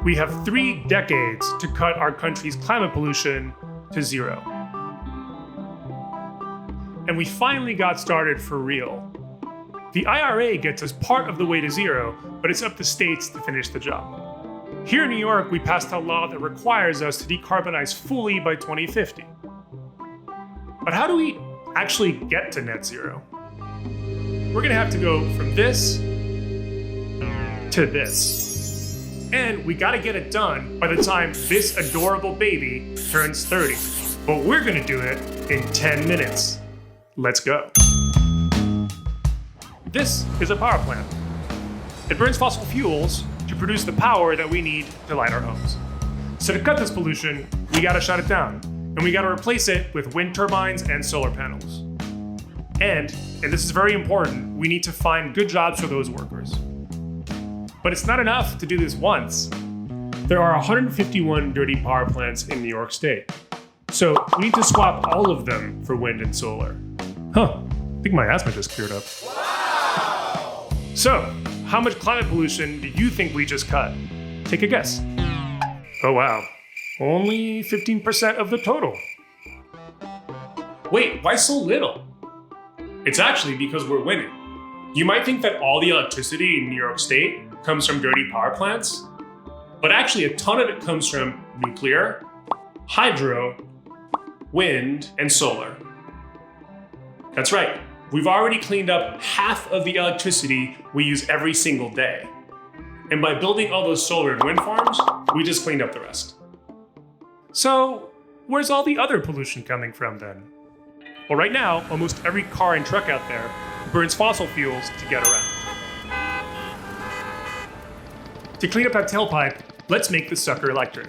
We have 3 decades to cut our country's climate pollution to zero. And we finally got started for real. The IRA gets us part of the way to zero, but it's up to states to finish the job. Here in New York, we passed a law that requires us to decarbonize fully by 2050. But how do we actually get to net zero? We're gonna have to go from this to this. And we gotta get it done by the time this adorable baby turns 30. But we're gonna do it in 10 minutes. Let's go. This is a power plant. It burns fossil fuels to produce the power that we need to light our homes. So to cut this pollution, we gotta shut it down. And we gotta replace it with wind turbines and solar panels. And this is very important, we need to find good jobs for those workers. But it's not enough to do this once. There are 151 dirty power plants in New York State. So we need to swap all of them for wind and solar. I think my asthma just cleared up. Wow! So, how much climate pollution do you think we just cut? Take a guess. Oh wow, only 15% of the total. Wait, why so little? It's actually because we're winning. You might think that all the electricity in New York State comes from dirty power plants, but actually a ton of it comes from nuclear, hydro, wind, and solar. That's right. We've already cleaned up half of the electricity we use every single day. And by building all those solar and wind farms, we just cleaned up the rest. So, where's all the other pollution coming from then? Well, right now, almost every car and truck out there burns fossil fuels to get around. To clean up that tailpipe, let's make the sucker electric.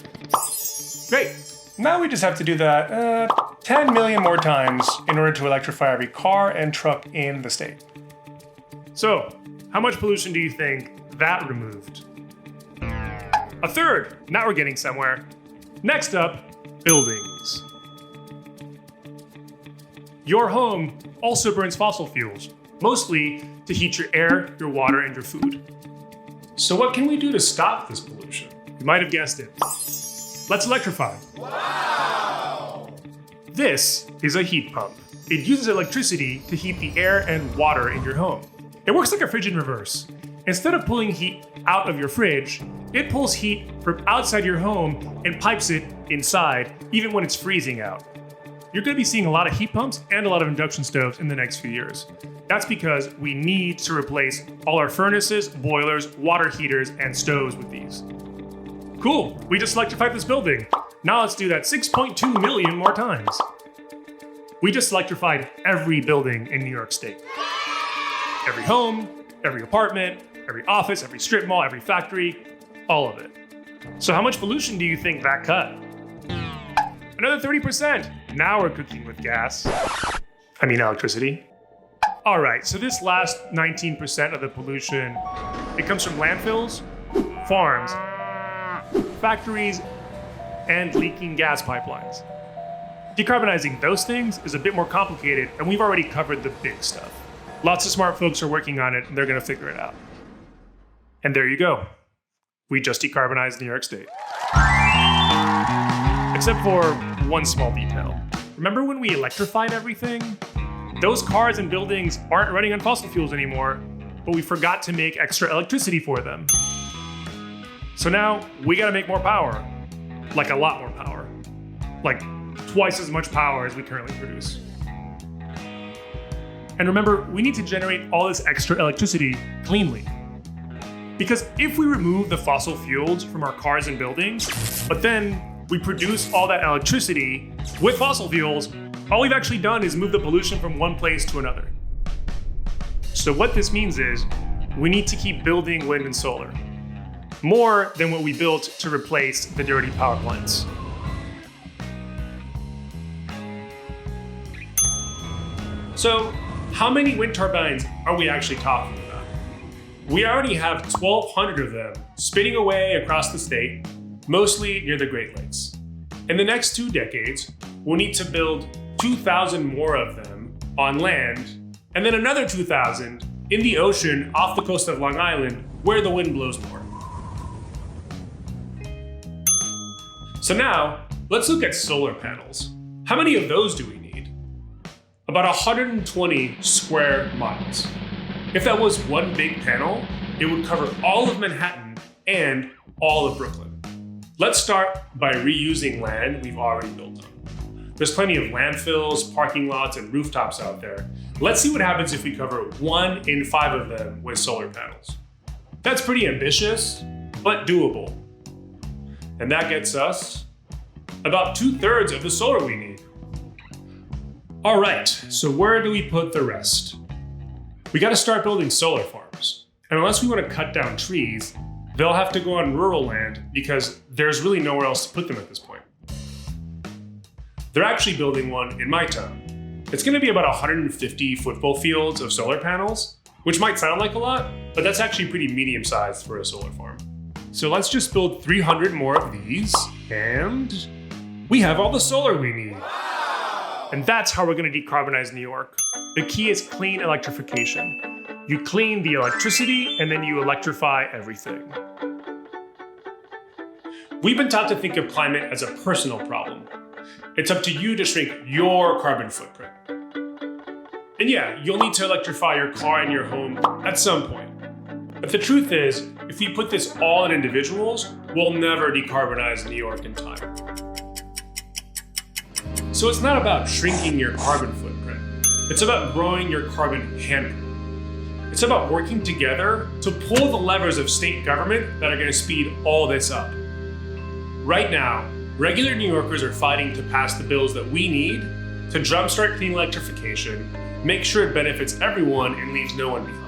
Great. Now we just have to do that 10 million more times in order to electrify every car and truck in the state. So, how much pollution do you think that removed? A third. Now we're getting somewhere. Next up, buildings. Your home also burns fossil fuels, mostly to heat your air, your water, and your food. So what can we do to stop this pollution? You might have guessed it. Let's electrify. Wow! This is a heat pump. It uses electricity to heat the air and water in your home. It works like a fridge in reverse. Instead of pulling heat out of your fridge, it pulls heat from outside your home and pipes it inside, even when it's freezing out. You're going to be seeing a lot of heat pumps and a lot of induction stoves in the next few years. That's because we need to replace all our furnaces, boilers, water heaters, and stoves with these. Cool, we just electrified this building. Now let's do that 6.2 million more times. We just electrified every building in New York State. Every home, every apartment, every office, every strip mall, every factory, all of it. So how much pollution do you think that cut? Another 30%. Now we're cooking with gas. Electricity. All right, so this last 19% of the pollution, it comes from landfills, farms, factories, and leaking gas pipelines. Decarbonizing those things is a bit more complicated, and we've already covered the big stuff. Lots of smart folks are working on it, and they're gonna figure it out. And there you go. We just decarbonized New York State. Except for one small detail. Remember when we electrified everything? Those cars and buildings aren't running on fossil fuels anymore, but we forgot to make extra electricity for them. So now we gotta make more power. Like a lot more power. Like twice as much power as we currently produce. And remember, we need to generate all this extra electricity cleanly. Because if we remove the fossil fuels from our cars and buildings, but then we produce all that electricity with fossil fuels, all we've actually done is move the pollution from one place to another. So what this means is, we need to keep building wind and solar. More than what we built to replace the dirty power plants. So, how many wind turbines are we actually talking about? We already have 1,200 of them spinning away across the state, mostly near the Great Lakes. In the next 2 decades, we'll need to build 2,000 more of them on land, and then another 2,000 in the ocean off the coast of Long Island, where the wind blows more. So now, let's look at solar panels. How many of those do we need? About 120 square miles. If that was one big panel, it would cover all of Manhattan and all of Brooklyn. Let's start by reusing land we've already built on. There's plenty of landfills, parking lots, and rooftops out there. Let's see what happens if we cover 1 in 5 of them with solar panels. That's pretty ambitious, but doable. And that gets us about 2/3 of the solar we need. All right, so where do we put the rest? We gotta start building solar farms. And unless we wanna cut down trees, they'll have to go on rural land because there's really nowhere else to put them at this point. They're actually building one in my town. It's gonna be about 150 football fields of solar panels, which might sound like a lot, but that's actually pretty medium-sized for a solar farm. So let's just build 300 more of these, and we have all the solar we need. And that's how we're gonna decarbonize New York. The key is clean electrification. You clean the electricity, and then you electrify everything. We've been taught to think of climate as a personal problem. It's up to you to shrink your carbon footprint. And yeah, you'll need to electrify your car and your home at some point. But the truth is, if we put this all on individuals, we'll never decarbonize New York in time. So it's not about shrinking your carbon footprint. It's about growing your carbon handprint. It's about working together to pull the levers of state government that are going to speed all this up. Right now, regular New Yorkers are fighting to pass the bills that we need to jumpstart clean electrification, make sure it benefits everyone and leaves no one behind.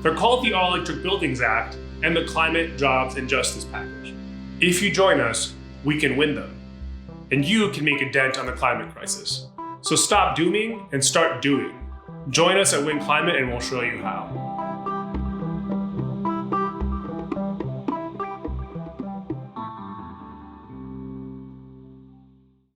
They're called the All Electric Buildings Act and the Climate, Jobs, and Justice Package. If you join us, we can win them. And you can make a dent on the climate crisis. So stop dooming and start doing. Join us at Win Climate and we'll show you how.